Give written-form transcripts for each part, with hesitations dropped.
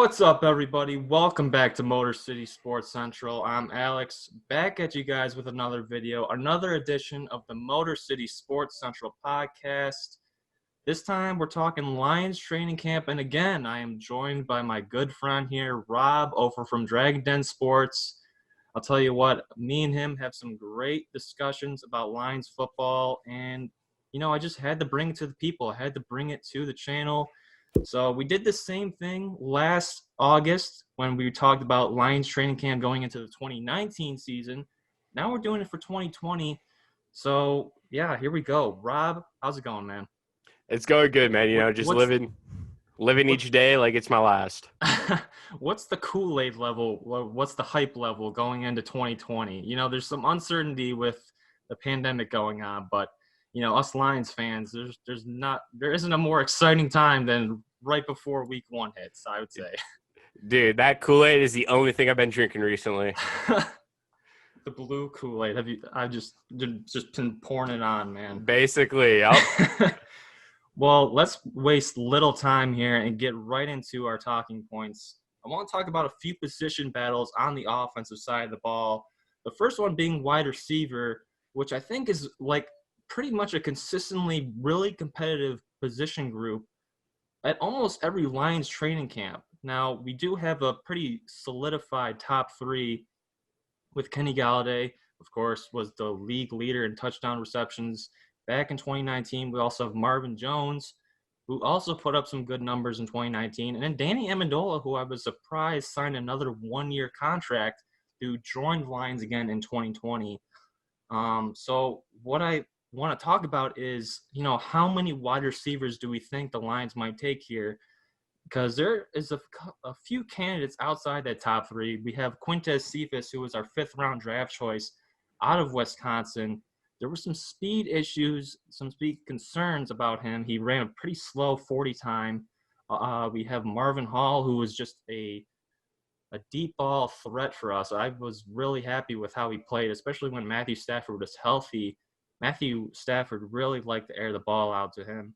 What's up, everybody? Welcome back to Motor City Sports Central. I'm Alex, back at you guys with another video, another edition of the Motor City Sports Central podcast. This time, we're talking Lions training camp, and again, I am joined by my good friend here, Rob, over from Dragon Den Sports. I'll tell you what, me and him have some great discussions about Lions football, and, I just had to bring it to the people. I had to bring it to the channel. So we did the same thing last August when we talked about Lions training camp going into the 2019 season. Now we're doing it for 2020. So, yeah, here we go. Rob, how's it going, man? It's going good, man. Just living each day like it's my last. What's the Kool-Aid level? What's the hype level going into 2020? There's some uncertainty with the pandemic going on, but us Lions fans, there isn't a more exciting time than right before week one hits, I would say. Dude, that Kool-Aid is the only thing I've been drinking recently. The blue Kool-Aid. I've just been pouring it on, man. Basically, yep. Well, let's waste little time here and get right into our talking points. I want to talk about a few position battles on the offensive side of the ball. The first one being wide receiver, which I think is like pretty much a consistently really competitive position group at almost every Lions training camp. Now, we do have a pretty solidified top three with Kenny Galladay, of course, was the league leader in touchdown receptions back in 2019. We also have Marvin Jones, who also put up some good numbers in 2019. And then Danny Amendola, who I was surprised signed another one-year contract, who joined Lions again in 2020. So what I want to talk about is, how many wide receivers do we think the Lions might take here? Because there is a few candidates outside that top three. We have Quintez Cephas, who was our fifth-round draft choice out of Wisconsin. There were some speed issues, some speed concerns about him. He ran a pretty slow 40 time. We have Marvin Hall, who was just a deep ball threat for us. I was really happy with how he played, especially when Matthew Stafford was healthy. Matthew Stafford really liked to air the ball out to him.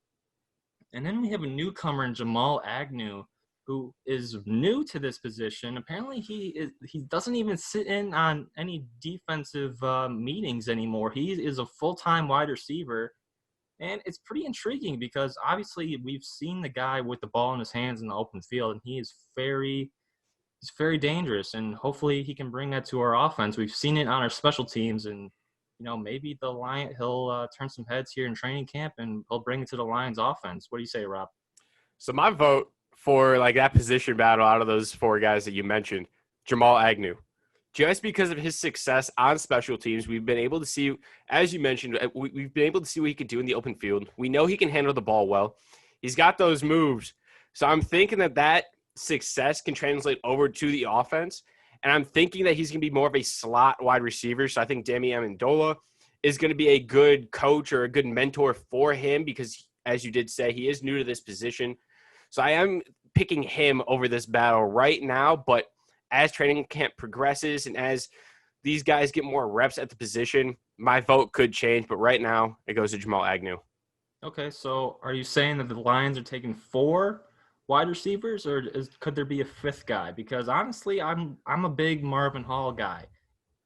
And then we have a newcomer in Jamal Agnew, who is new to this position. Apparently he doesn't even sit in on any defensive meetings anymore. He is a full-time wide receiver. And it's pretty intriguing because obviously we've seen the guy with the ball in his hands in the open field, and he's very dangerous. And hopefully he can bring that to our offense. We've seen it on our special teams, and maybe he'll turn some heads here in training camp, and he'll bring it to the Lions offense. What do you say, Rob? So my vote for that position battle out of those four guys that you mentioned, Jamal Agnew. Just because of his success on special teams, we've been able to see, as you mentioned, we've been able to see what he can do in the open field. We know he can handle the ball well. He's got those moves. So I'm thinking that success can translate over to the offense. And I'm thinking that he's going to be more of a slot wide receiver. So I think Danny Amendola is going to be a good coach or a good mentor for him because, as you did say, he is new to this position. So I am picking him over this battle right now. But as training camp progresses and as these guys get more reps at the position, my vote could change. But right now, it goes to Jamal Agnew. Okay, so are you saying that the Lions are taking four wide receivers, or could there be a fifth guy? Because honestly, I'm a big Marvin Hall guy.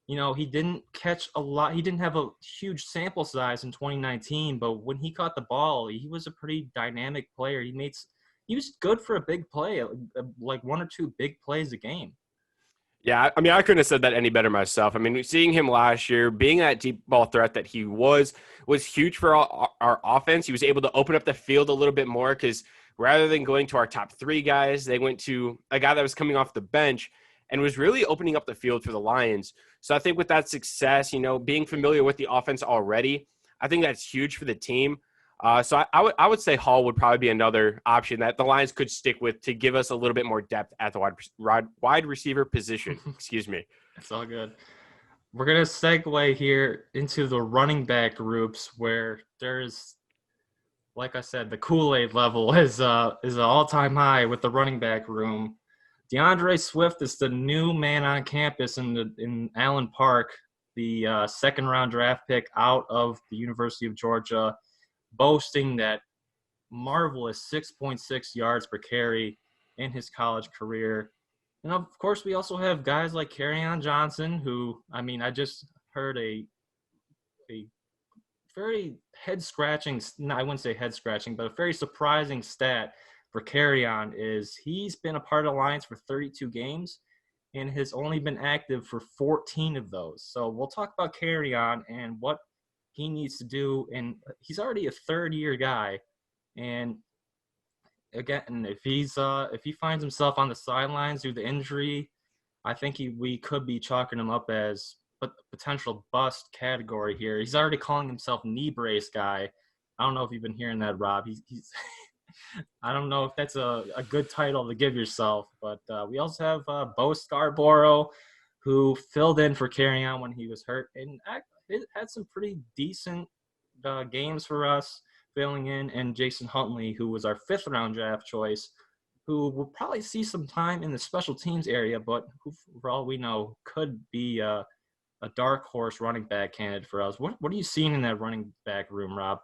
He didn't catch a lot. He didn't have a huge sample size in 2019, but when he caught the ball, he was a pretty dynamic player. He was good for a big play, like one or two big plays a game. Yeah, I mean, I couldn't have said that any better myself. I mean, seeing him last year, being that deep ball threat that he was huge for our offense. He was able to open up the field a little bit more because rather than going to our top three guys, they went to a guy that was coming off the bench and was really opening up the field for the Lions. So I think with that success, being familiar with the offense already, I think that's huge for the team. So I would say Hall would probably be another option that the Lions could stick with to give us a little bit more depth at the wide receiver position. Excuse me. It's all good. We're going to segue here into the running back groups where there's, like I said, the Kool-Aid level is an all-time high with the running back room. DeAndre Swift is the new man on campus in Allen Park, the second-round draft pick out of the University of Georgia, boasting that marvelous 6.6 yards per carry in his college career. And of course, we also have guys like Kerryon Johnson, who, I mean, I just heard a very head scratching, no, I wouldn't say head scratching, but a very surprising stat for Kerryon is he's been a part of the Lions for 32 games and has only been active for 14 of those. So we'll talk about Kerryon and what he needs to do. And he's already a third-year guy. And again, if he finds himself on the sidelines due to injury, I think we could be chalking him up as a potential bust category here. He's already calling himself knee brace guy. I don't know if you've been hearing that, Rob. He's I don't know if that's a good title to give yourself, but we also have Bo Scarborough, who filled in for Kerryon when he was hurt and it had some pretty decent games for us filling in, and Jason Huntley, who was our 5th-round draft choice, who will probably see some time in the special teams area, but who, for all we know, could be a dark horse running back candidate for us. What are you seeing in that running back room, Rob?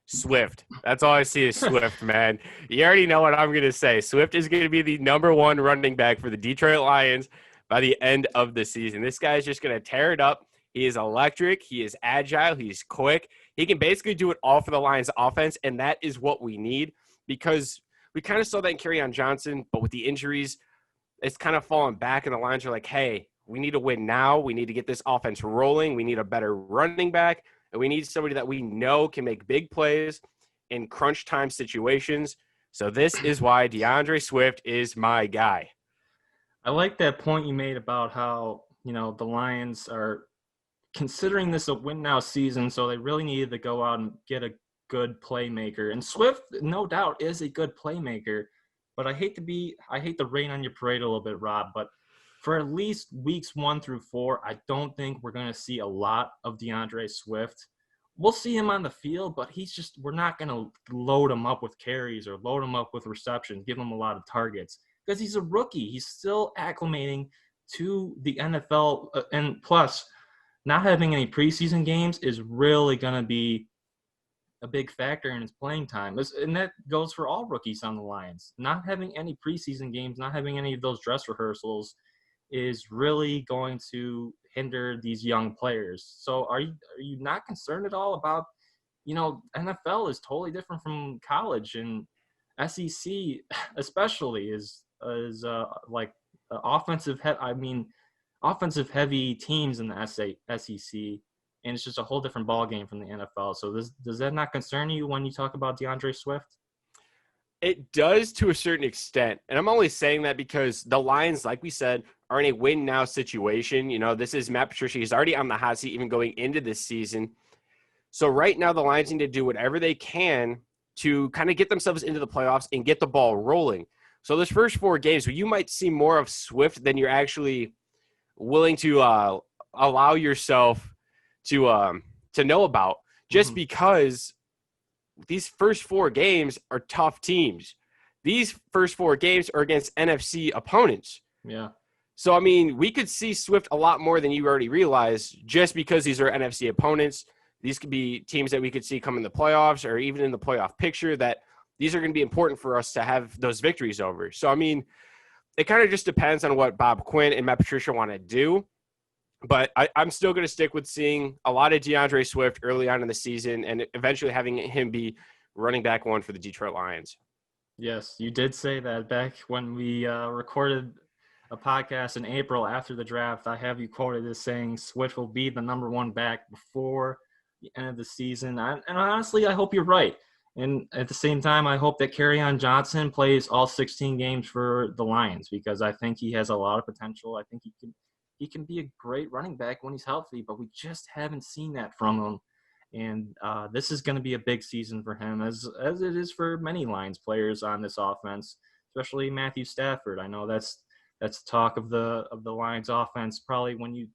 Swift. That's all I see is Swift, man. You already know what I'm going to say. Swift is going to be the number 1 running back for the Detroit Lions by the end of the season. This guy is just going to tear it up. He is electric. He is agile. He's quick. He can basically do it all for the Lions offense, and that is what we need because we kind of saw that in Kerryon Johnson, but with the injuries, it's kind of fallen back, and the Lions are like, hey, we need to win now. We need to get this offense rolling. We need a better running back, and we need somebody that we know can make big plays in crunch time situations. So this is why DeAndre Swift is my guy. I like that point you made about how, the Lions are considering this a win now season, so they really needed to go out and get a good playmaker. And Swift, no doubt, is a good playmaker. But I hate to rain on your parade a little bit, Rob, but for at least weeks 1 through 4, I don't think we're going to see a lot of DeAndre Swift. We'll see him on the field, but we're not going to load him up with carries or load him up with receptions, give him a lot of targets because he's a rookie. He's still acclimating to the NFL. And plus, not having any preseason games is really going to be a big factor in his playing time. And that goes for all rookies on the Lions. Not having any preseason games, not having any of those dress rehearsals is really going to hinder these young players. So are you not concerned at all about, NFL is totally different from college, and SEC especially is like offensive heavy teams in the SEC, and it's just a whole different ball game from the NFL. So does that not concern you when you talk about DeAndre Swift? It does to a certain extent. And I'm only saying that because the Lions, like we said, are in a win-now situation. This is Matt Patricia. He's already on the hot seat even going into this season. So right now the Lions need to do whatever they can to kind of get themselves into the playoffs and get the ball rolling. So those first 4 games, you might see more of Swift than you're actually willing to allow yourself to know about, just because these first 4 games are tough teams. These first 4 games are against NFC opponents. Yeah. So, I mean, we could see Swift a lot more than you already realize just because these are NFC opponents. These could be teams that we could see come in the playoffs or even in the playoff picture, that these are going to be important for us to have those victories over. So, I mean, it kind of just depends on what Bob Quinn and Matt Patricia want to do. But I'm still going to stick with seeing a lot of DeAndre Swift early on in the season and eventually having him be running back 1 for the Detroit Lions. Yes, you did say that back when we recorded a podcast in April after the draft. I have you quoted as saying Swift will be the number 1 back before the end of the season. And honestly, I hope you're right. And at the same time, I hope that Kerryon Johnson plays all 16 games for the Lions, because I think he has a lot of potential. I think he can be a great running back when he's healthy, but we just haven't seen that from him. And this is going to be a big season for him, as it is for many Lions players on this offense, especially Matthew Stafford. I know that's talk of the Lions offense. Probably when you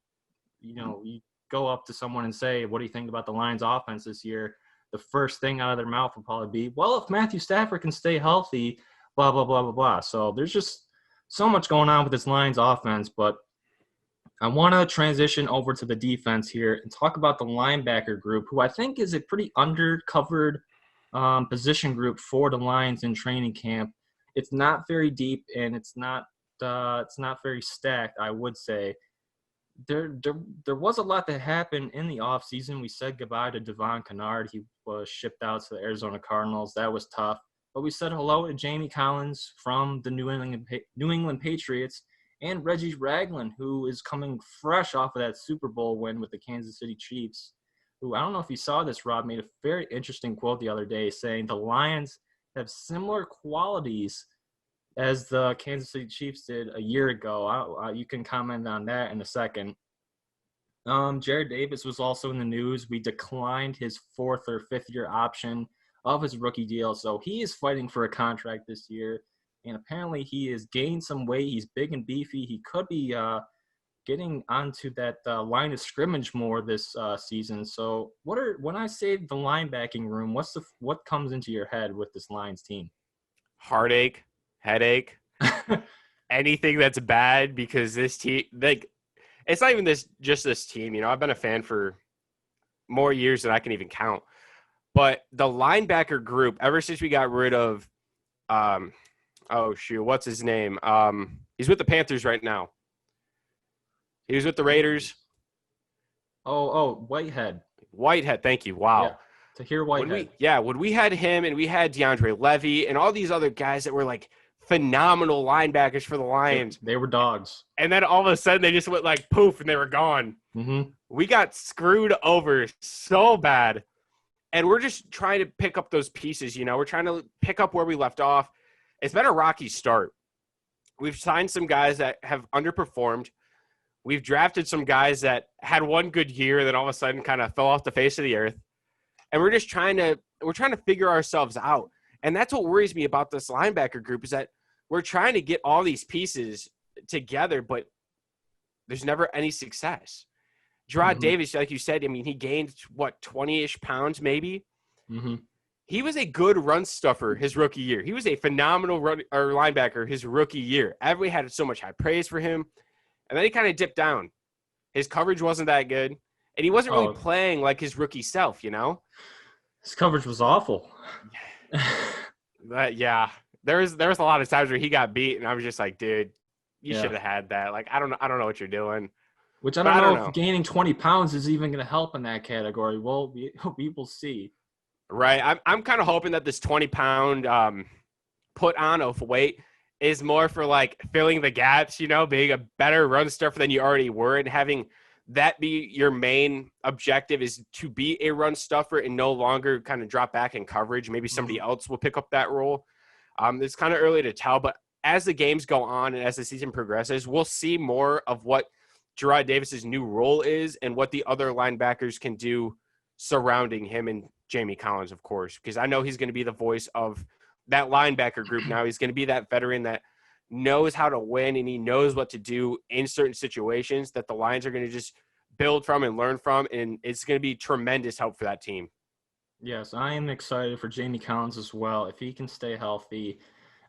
go up to someone and say, "What do you think about the Lions offense this year?" The first thing out of their mouth will probably be, "Well, if Matthew Stafford can stay healthy, blah blah blah blah blah." So there's just so much going on with this Lions offense, but I want to transition over to the defense here and talk about the linebacker group, who I think is a pretty undercovered position group for the Lions in training camp. it's not very deep and it's not very stacked, I would say. There was a lot that happened in the offseason. We said goodbye to Devon Kennard. He was shipped out to the Arizona Cardinals. That was tough. But we said hello to Jamie Collins from the New England Patriots and Reggie Ragland, who is coming fresh off of that Super Bowl win with the Kansas City Chiefs, who, I don't know if you saw this, Rob, made a very interesting quote the other day saying the Lions have similar qualities as the Kansas City Chiefs did a year ago. You can comment on that in a second. Jared Davis was also in the news. We declined his 4th or 5th year option of his rookie deal, so he is fighting for a contract this year. And apparently he has gained some weight. He's big and beefy. He could be getting onto that line of scrimmage more this season. So when I say the linebacking room, what comes into your head with this Lions team? Heartache, headache, anything that's bad, because this team, like, it's not even just this team. You know, I've been a fan for more years than I can even count. But the linebacker group, ever since we got rid of, what's his name? He's with the Panthers right now. He was with the Raiders. Whitehead. Whitehead, thank you. Wow. Yeah, Tahir Whitehead. When we had him and we had DeAndre Levy and all these other guys that were like phenomenal linebackers for the Lions. They were dogs. And then all of a sudden they just went like poof and they were gone. Mm-hmm. We got screwed over so bad. And we're just trying to pick up those pieces, you know. We're trying to pick up where we left off. It's been a rocky start. We've signed some guys that have underperformed. We've drafted some guys that had one good year, then all of a sudden kind of fell off the face of the earth. And we're just trying to figure ourselves out. And that's what worries me about this linebacker group, is that we're trying to get all these pieces together, but there's never any success. Gerard Davis, like you said, I mean, he gained, 20-ish pounds maybe? Mm-hmm. He was a good run stuffer his rookie year. He was a phenomenal linebacker his rookie year. Everybody had so much high praise for him. And then he kind of dipped down. His coverage wasn't that good. And he wasn't really playing like his rookie self, you know? His coverage was awful. Yeah. There was a lot of times where he got beat, and I was just like, dude, you should have had that. Like, I don't know what you're doing. Which I don't know if gaining 20 pounds is even going to help in that category. Well, we will see. Right. I'm kind of hoping that this 20-pound put on of weight is more for, like, filling the gaps, you know, being a better run stuffer than you already were, and having that be your main objective is to be a run stuffer and no longer kind of drop back in coverage. Maybe somebody else will pick up that role. It's kind of early to tell, but as the games go on and as the season progresses, we'll see more of what Gerard Davis's new role is and what the other linebackers can do surrounding him and Jamie Collins, of course, because I know he's going to be the voice of that linebacker group now. He's going to be that veteran that knows how to win, and he knows what to do in certain situations that the Lions are going to just build from and learn from, and it's going to be tremendous help for that team. Yes, I am excited for Jamie Collins as well. If he can stay healthy,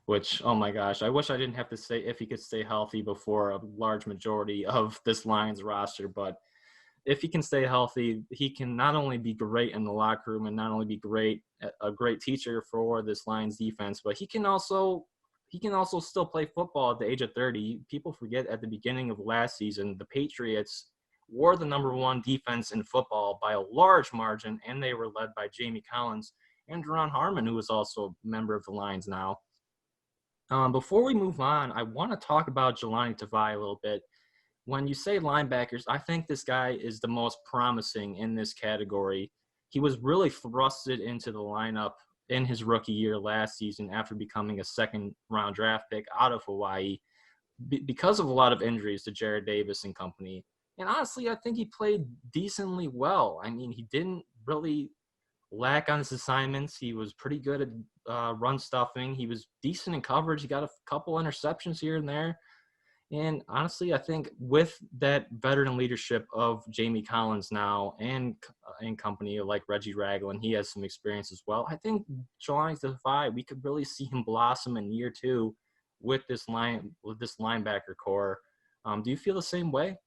which, oh my gosh, I wish I didn't have to say if he could stay healthy before a large majority of this Lions roster, but if he can stay healthy, he can not only be great in the locker room and not only be a great teacher for this Lions defense, but he can also still play football at the age of 30. People forget at the beginning of last season, the Patriots were the number one defense in football by a large margin, and they were led by Jamie Collins and Deron Harmon, who is also a member of the Lions now. Before we move on, I want to talk about Jelani Tavai a little bit. When you say linebackers, I think this guy is the most promising in this category. He was really thrusted into the lineup in his rookie year last season after becoming a second-round draft pick out of Hawaii because of a lot of injuries to Jared Davis and company. And honestly, I think he played decently well. I mean, he didn't really lack on his assignments. He was pretty good at run stuffing. He was decent in coverage. He got a couple interceptions here and there. And honestly, I think with that veteran leadership of Jamie Collins now and company like Reggie Ragland, he has some experience as well. I think Jelani Tavai, we could really see him blossom in year 2 with this linebacker core. Do you feel the same way?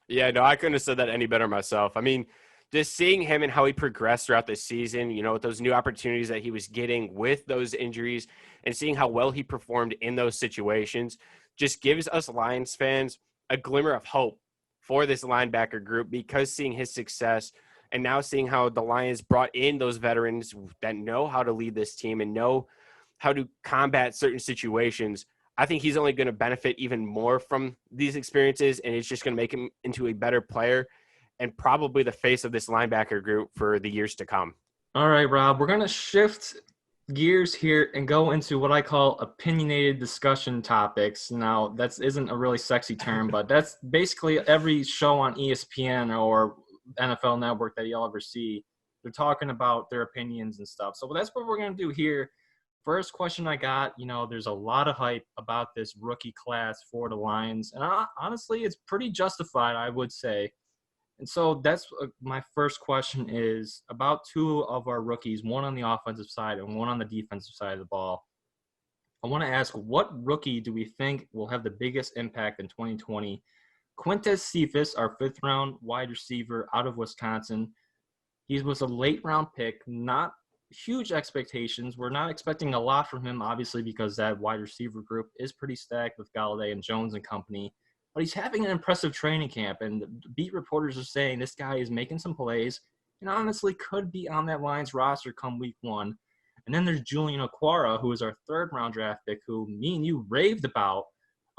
Yeah, no, I couldn't have said that any better myself. I mean, just seeing him and how he progressed throughout the season, with those new opportunities that he was getting with those injuries and seeing how well he performed in those situations just gives us Lions fans a glimmer of hope for this linebacker group, because seeing his success and now seeing how the Lions brought in those veterans that know how to lead this team and know how to combat certain situations, I think he's only going to benefit even more from these experiences, and it's just going to make him into a better player and probably the face of this linebacker group for the years to come. All right, Rob, we're going to shift gears here and go into what I call opinionated discussion topics. Now, that isn't a really sexy term, but that's basically every show on ESPN or NFL Network that you'll ever see. They're talking about their opinions and stuff. So that's what we're going to do here. First question I got, there's a lot of hype about this rookie class for the Lions. And honestly, it's pretty justified, I would say. And so that's my first question is about two of our rookies, one on the offensive side and one on the defensive side of the ball. I want to ask, what rookie do we think will have the biggest impact in 2020? Quintez Cephas, our fifth-round wide receiver out of Wisconsin. He was a late-round pick, not huge expectations. We're not expecting a lot from him, obviously, because that wide receiver group is pretty stacked with Galladay and Jones and company. But he's having an impressive training camp, and the beat reporters are saying this guy is making some plays and honestly could be on that Lions roster come week one. And then there's Julian Okwara, who is our third-round draft pick, who me and you raved about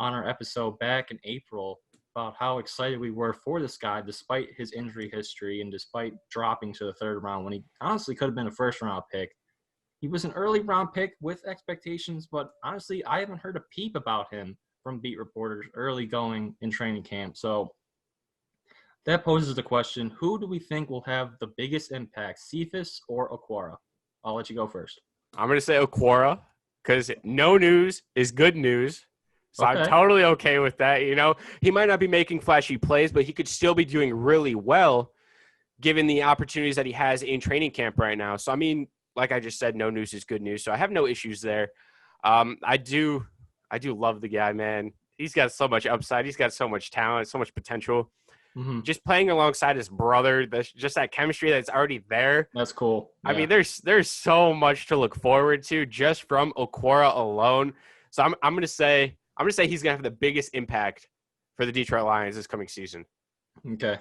on our episode back in April about how excited we were for this guy despite his injury history and despite dropping to the third round when he honestly could have been a first-round pick. He was an early-round pick with expectations, but honestly, I haven't heard a peep about him from beat reporters early going in training camp. So that poses the question, who do we think will have the biggest impact, Cephas or Okwara? I'll let you go first. I'm going to say Okwara because no news is good news. So Okay. I'm totally okay with that. He might not be making flashy plays, but he could still be doing really well given the opportunities that he has in training camp right now. So, I mean, like I just said, no news is good news. So I have no issues there. I do love the guy, man. He's got so much upside. He's got so much talent, so much potential. Mm-hmm. Just playing alongside his brother, just that chemistry that's already there. That's cool. Yeah. I mean, there's so much to look forward to just from Okwara alone. So I'm going to say he's going to have the biggest impact for the Detroit Lions this coming season. Okay.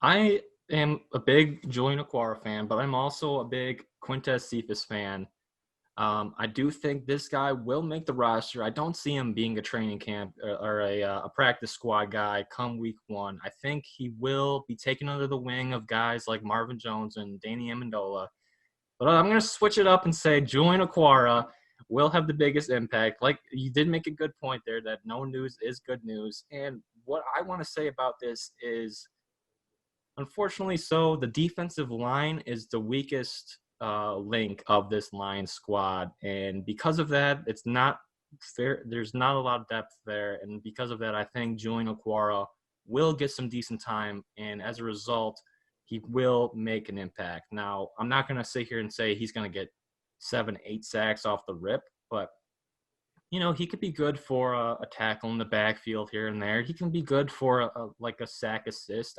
I am a big Julian Okwara fan, but I'm also a big Quintez Cephas fan. I do think this guy will make the roster. I don't see him being a training camp or a practice squad guy come week one. I think he will be taken under the wing of guys like Marvin Jones and Danny Amendola. But I'm going to switch it up and say Julian Okwara will have the biggest impact. Like, you did make a good point there that no news is good news. And what I want to say about this is, unfortunately, so the defensive line is the weakest link of this Lions squad. And because of that, it's not fair. There's not a lot of depth there. And because of that, I think Julian Okwara will get some decent time. And as a result, he will make an impact. Now, I'm not going to sit here and say he's going to get 7-8 sacks off the rip, but he could be good for a tackle in the backfield here and there. He can be good for a sack assist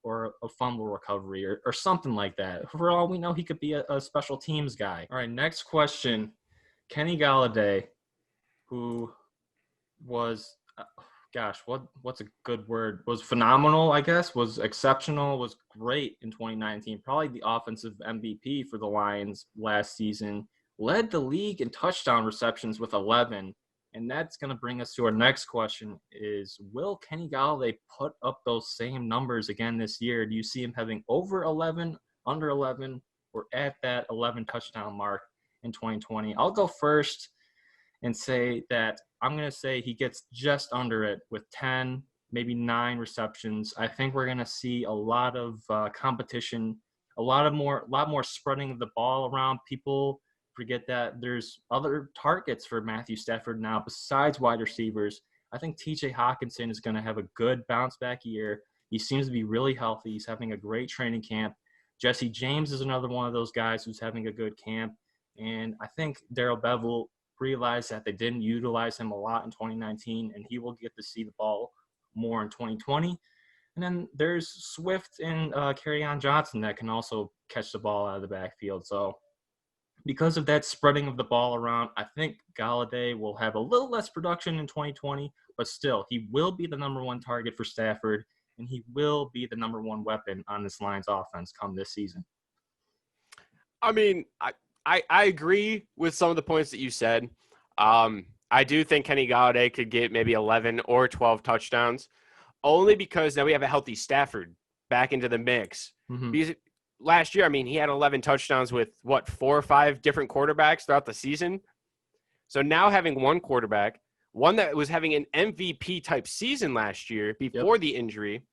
or a fumble recovery or something like that. For all we know, he could be a special teams guy. All right, next question. Kenny Galladay, who was what's a good word? Was phenomenal, I guess, was exceptional, was great in 2019. Probably the offensive MVP for the Lions last season. Led the league in touchdown receptions with 11. And that's going to bring us to our next question is, will Kenny Galladay put up those same numbers again this year? Do you see him having over 11, under 11, or at that 11 touchdown mark in 2020? I'll go first and say that I'm going to say he gets just under it with 10, maybe 9 receptions. I think we're going to see a lot of competition, a lot more spreading of the ball around. People forget that there's other targets for Matthew Stafford now besides wide receivers. I think TJ Hawkinson is going to have a good bounce back year. He seems to be really healthy. He's having a great training camp. Jesse James is another one of those guys who's having a good camp. And I think Darrell Bevell realized that they didn't utilize him a lot in 2019, and he will get to see the ball more in 2020. And then there's Swift and Kerryon Johnson that can also catch the ball out of the backfield. So because of that spreading of the ball around, I think Galladay will have a little less production in 2020, but still, he will be the number one target for Stafford, and he will be the number one weapon on this Lions offense come this season. I mean, I agree with some of the points that you said. I do think Kenny Galladay could get maybe 11 or 12 touchdowns, only because now we have a healthy Stafford back into the mix. Mm-hmm. Because last year, I mean, he had 11 touchdowns with, 4 or 5 different quarterbacks throughout the season. So now having one quarterback, one that was having an MVP-type season last year before the injury,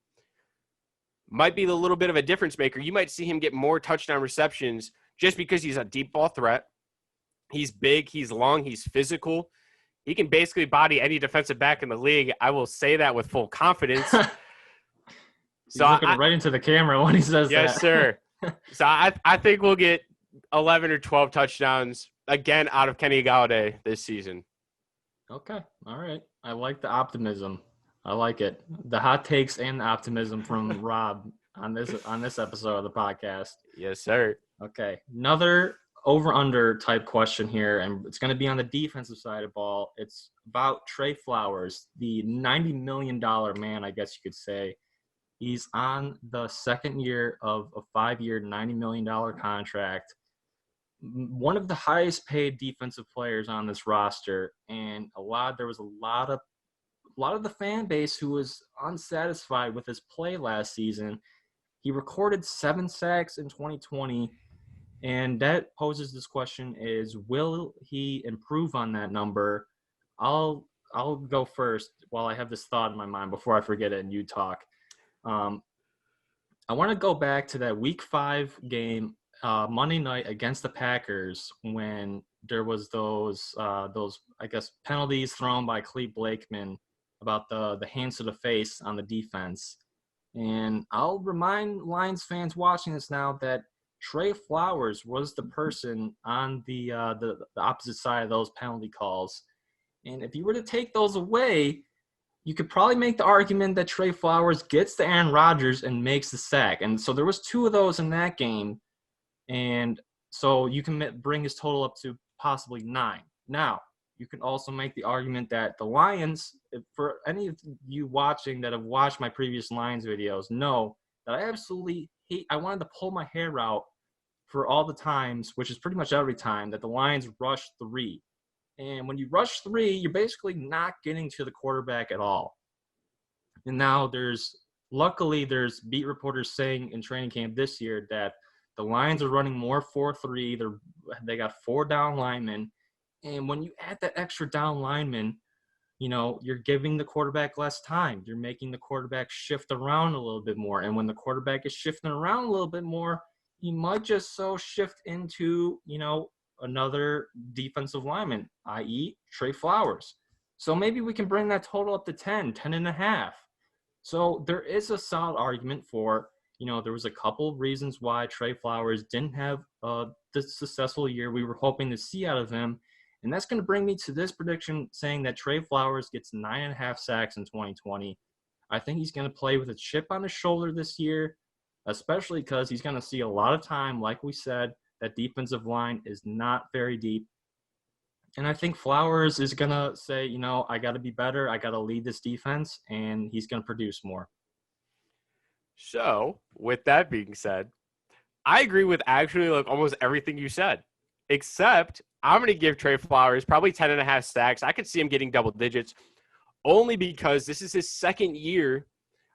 might be a little bit of a difference maker. You might see him get more touchdown receptions just because he's a deep ball threat. He's big, he's long, he's physical. He can basically body any defensive back in the league. I will say that with full confidence. He's looking right into the camera when he says that. Yes, sir. So I think we'll get 11 or 12 touchdowns again out of Kenny Galladay this season. Okay. All right. I like the optimism. I like it. The hot takes and the optimism from Rob on this episode of the podcast. Yes, sir. Okay. Another over-under type question here, and it's going to be on the defensive side of the ball. It's about Trey Flowers, the $90 million man, I guess you could say. He's on the second year of a 5-year, $90 million contract. One of the highest paid defensive players on this roster, and there was a lot of the fan base who was unsatisfied with his play last season. He recorded 7 sacks in 2020, and that poses this question: is will he improve on that number? I'll go first while I have this thought in my mind before I forget it and you talk. I want to go back to that Week 5 game, Monday night against the Packers, when there was those I guess penalties thrown by Cleve Blakeman about the hands to the face on the defense. And I'll remind Lions fans watching this now that Trey Flowers was the person on the opposite side of those penalty calls. And if you were to take those away, you could probably make the argument that Trey Flowers gets to Aaron Rodgers and makes the sack. And so there was 2 of those in that game. And so you can bring his total up to possibly 9. Now, you can also make the argument that the Lions, for any of you watching that have watched my previous Lions videos, know that I absolutely hate – I wanted to pull my hair out for all the times, which is pretty much every time, that the Lions rush 3. And when you rush 3, you're basically not getting to the quarterback at all. And now luckily there's beat reporters saying in training camp this year that the Lions are running more 4-3. They got 4 down linemen. And when you add that extra down lineman, you're giving the quarterback less time. You're making the quarterback shift around a little bit more. And when the quarterback is shifting around a little bit more, he might just shift into, another defensive lineman, i.e. Trey Flowers. So maybe we can bring that total up to 10 and a half. So there is a solid argument for, there was a couple reasons why Trey Flowers didn't have the successful year we were hoping to see out of him. And that's going to bring me to this prediction saying that Trey Flowers gets 9.5 sacks in 2020. I think he's going to play with a chip on his shoulder this year, especially because he's going to see a lot of time, like we said. That defensive line is not very deep. And I think Flowers is going to say, I got to be better. I got to lead this defense, and he's going to produce more. So, with that being said, I agree with actually almost everything you said, except I'm going to give Trey Flowers probably 10.5 sacks. I could see him getting double digits only because this is his second year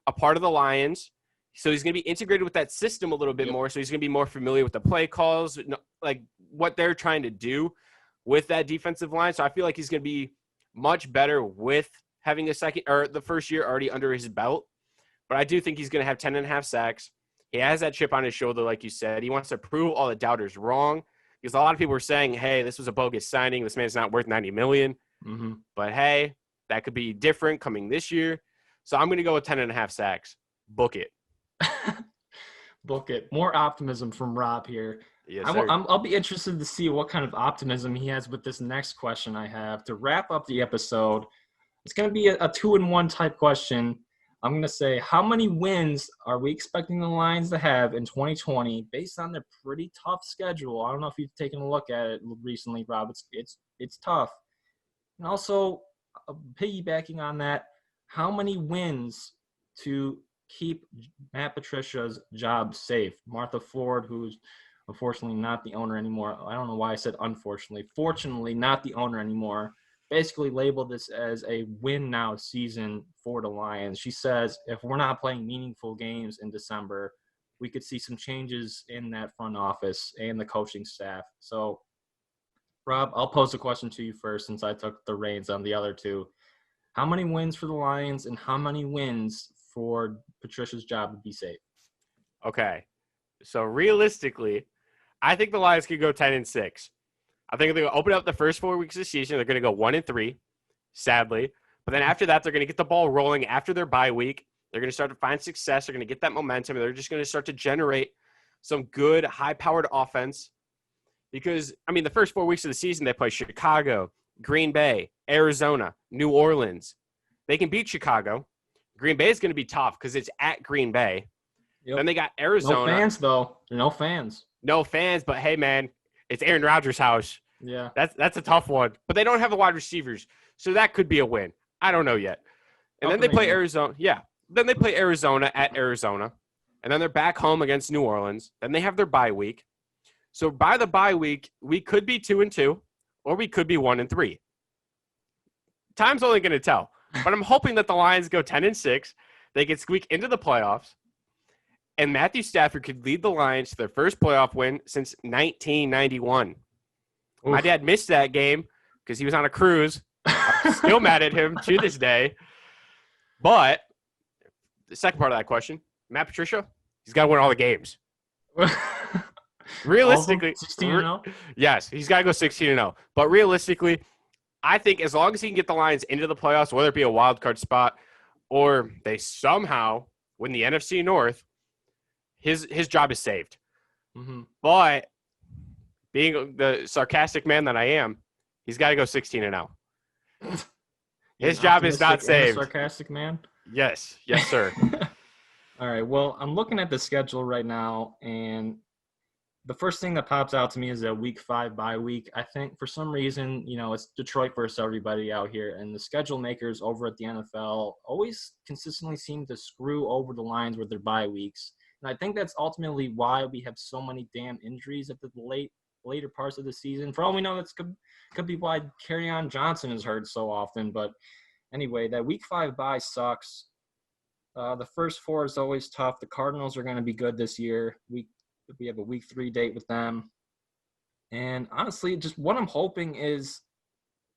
a part of the Lions. So he's going to be integrated with that system a little bit more. So he's going to be more familiar with the play calls, like what they're trying to do with that defensive line. So I feel like he's going to be much better with having the first year already under his belt. But I do think he's going to have 10.5 sacks. He has that chip on his shoulder, like you said. He wants to prove all the doubters wrong because a lot of people were saying, hey, this was a bogus signing. This man's not worth $90 million. Mm-hmm. But, hey, that could be different coming this year. So I'm going to go with 10.5 sacks. Book it. Book it. More optimism from Rob here. Yes, sir. I'll be interested to see what kind of optimism he has with this next question I have to wrap up the episode. It's going to be a 2-in-1 type question. I'm going to say, how many wins are we expecting the Lions to have in 2020 based on their pretty tough schedule? I don't know if you've taken a look at it recently, Rob. It's tough. And also, piggybacking on that, how many wins to keep Matt Patricia's job safe? Martha Ford, who's unfortunately not the owner anymore. I don't know why I said unfortunately. Fortunately, not the owner anymore. Basically labeled this as a win now season for the Lions. She says if we're not playing meaningful games in December, we could see some changes in that front office and the coaching staff. So, Rob, I'll pose a question to you first since I took the reins on the other two. How many wins for the Lions and how many wins for Patricia's job to be safe? Okay. So realistically, I think the Lions could go 10-6. I think they're going to open up the first 4 weeks of the season. They're going to go 1-3, sadly. But then after that, they're going to get the ball rolling after their bye week. They're going to start to find success. They're going to get that momentum. And they're just going to start to generate some good, high-powered offense. Because, I mean, the first 4 weeks of the season, they play Chicago, Green Bay, Arizona, New Orleans. They can beat Chicago. Green Bay is going to be tough because it's at Green Bay. Yep. Then they got Arizona. No fans, though. No fans. No fans, but hey, man. It's Aaron Rodgers' house. Yeah. That's a tough one. But they don't have the wide receivers, so that could be a win. I don't know yet. And then they play Arizona. Yeah. Then they play Arizona at Arizona. And then they're back home against New Orleans. Then they have their bye week. So by the bye week, we could be 2-2, or we could be 1-3. Time's only going to tell. But I'm hoping that the Lions go 10-6. They could squeak into the playoffs. And Matthew Stafford could lead the Lions to their first playoff win since 1991. Oof. My dad missed that game because he was on a cruise. I'm still mad at him to this day. But the second part of that question, Matt Patricia, he's got to win all the games. Realistically, 16-0? Yes, he's got to go 16-0. But realistically, I think as long as he can get the Lions into the playoffs, whether it be a wild card spot or they somehow win the NFC North, his job is saved. Mm-hmm. But being the sarcastic man that I am, he's got to go 16-0. His job is not saved. Sarcastic man? Yes, sir. All right. Well, I'm looking at the schedule right now, and the first thing that pops out to me is a week 5 bye week. I think for some reason, it's Detroit versus everybody out here, and the schedule makers over at the NFL always consistently seem to screw over the Lions with their bye weeks. And I think that's ultimately why we have so many damn injuries at the later parts of the season. For all we know, that's could be why Kerryon Johnson is hurt so often. But anyway, that week 5 bye sucks. The first 4 is always tough. The Cardinals are going to be good this year. We have a week 3 date with them. And honestly, just what I'm hoping is,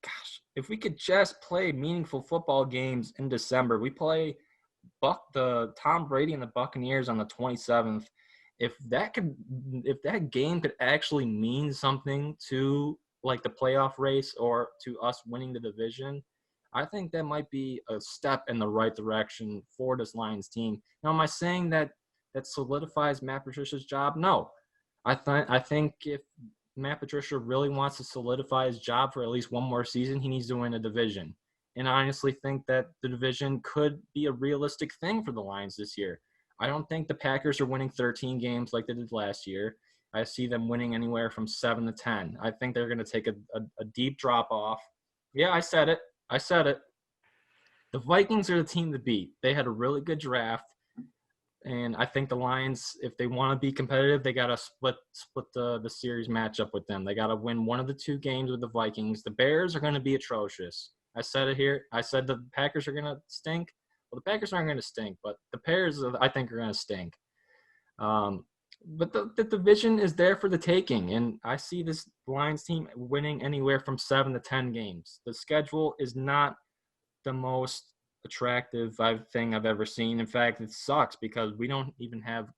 gosh, if we could just play meaningful football games in December. We play the Tom Brady and the Buccaneers on the 27th. If that game could actually mean something to like the playoff race or to us winning the division, I think that might be a step in the right direction for this Lions team. Now, am I saying that solidifies Matt Patricia's job? No. I think if Matt Patricia really wants to solidify his job for at least one more season, he needs to win a division. And I honestly think that the division could be a realistic thing for the Lions this year. I don't think the Packers are winning 13 games like they did last year. I see them winning anywhere from 7 to 10. I think they're going to take a deep drop off. Yeah, I said it. The Vikings are the team to beat. They had a really good draft. And I think the Lions, if they want to be competitive, they got to split the series matchup with them. They got to win one of the 2 games with the Vikings. The Bears are going to be atrocious. I said it here. I said the Packers are going to stink. Well, the Packers aren't going to stink, but the Bears, I think, are going to stink. But the division is there for the taking, and I see this Lions team winning anywhere from 7 to 10 games. The schedule is not the most attractive thing I've ever seen. In fact, it sucks because we don't even have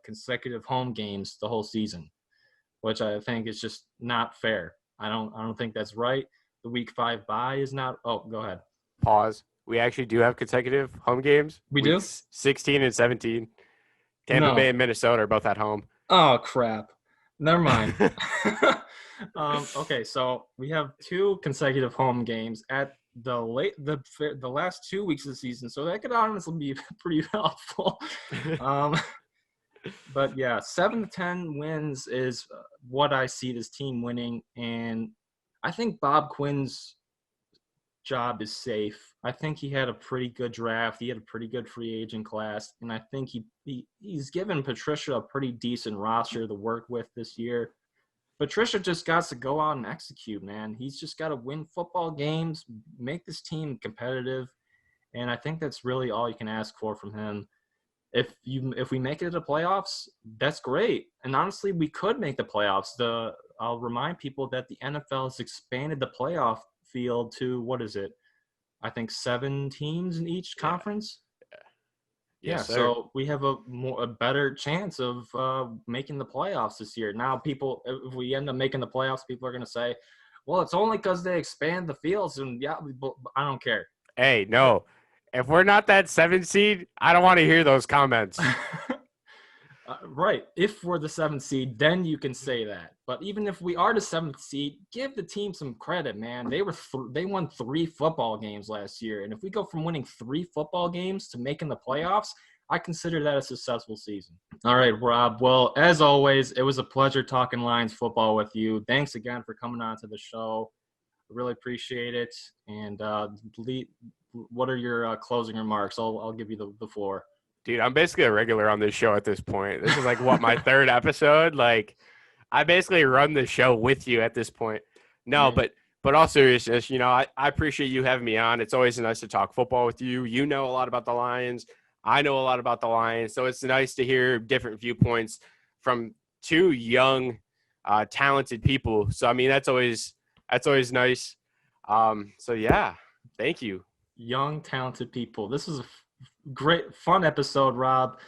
consecutive home games the whole season, which I think is just not fair. I don't think that's right. The week 5 bye is not. Oh, go ahead. Pause. We actually do have consecutive home games. We do? 16 and 17. Tampa Bay and Minnesota are both at home. Oh, crap. Never mind. Okay, so we have 2 consecutive home games at the last 2 weeks of the season, so that could honestly be pretty helpful. Um, but yeah, 7 to 10 wins is what I see this team winning, and I think Bob Quinn's job is safe. I think he had a pretty good draft. He had a pretty good free agent class, and I think he's given Patricia a pretty decent roster to work with this year. Patricia just got to go out and execute, man. He's just got to win football games, make this team competitive, and I think that's really all you can ask for from him. If we make it to the playoffs, that's great. And honestly, we could make the playoffs. I'll remind people that the NFL has expanded the playoff field to, what is it? I think 7 teams in each conference. Yeah, Yes, sir. so we have a better chance of making the playoffs this year. Now, if we end up making the playoffs, people are going to say, well, it's only because they expand the fields. And yeah, I don't care. Hey, no. If we're not that 7 seed, I don't want to hear those comments. Right. If we're the 7th seed, then you can say that. But even if we are the 7th seed, give the team some credit, man. They won 3 football games last year. And if we go from winning 3 football games to making the playoffs, I consider that a successful season. All right, Rob. Well, as always, it was a pleasure talking Lions football with you. Thanks again for coming on to the show. I really appreciate it. And what are your closing remarks? I'll give you the floor. Dude, I'm basically a regular on this show at this point. This is like my 3rd episode. Like, I basically run the show with you at this point. No, Yeah. but all seriousness, I appreciate you having me on. It's always nice to talk football with you. You know a lot about the Lions. I know a lot about the Lions. So it's nice to hear different viewpoints from 2 young, talented people. So, I mean, that's always nice. So, yeah, thank you. Young, talented people. This is a great, fun episode, Rob.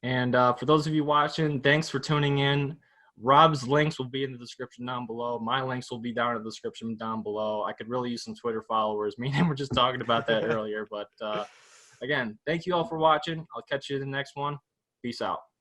And for those of you watching, thanks for tuning in. Rob's links will be in the description down below. My links will be down in the description down below. I could really use some Twitter followers. Me and him were just talking about that earlier. But again, thank you all for watching. I'll catch you in the next one. Peace out.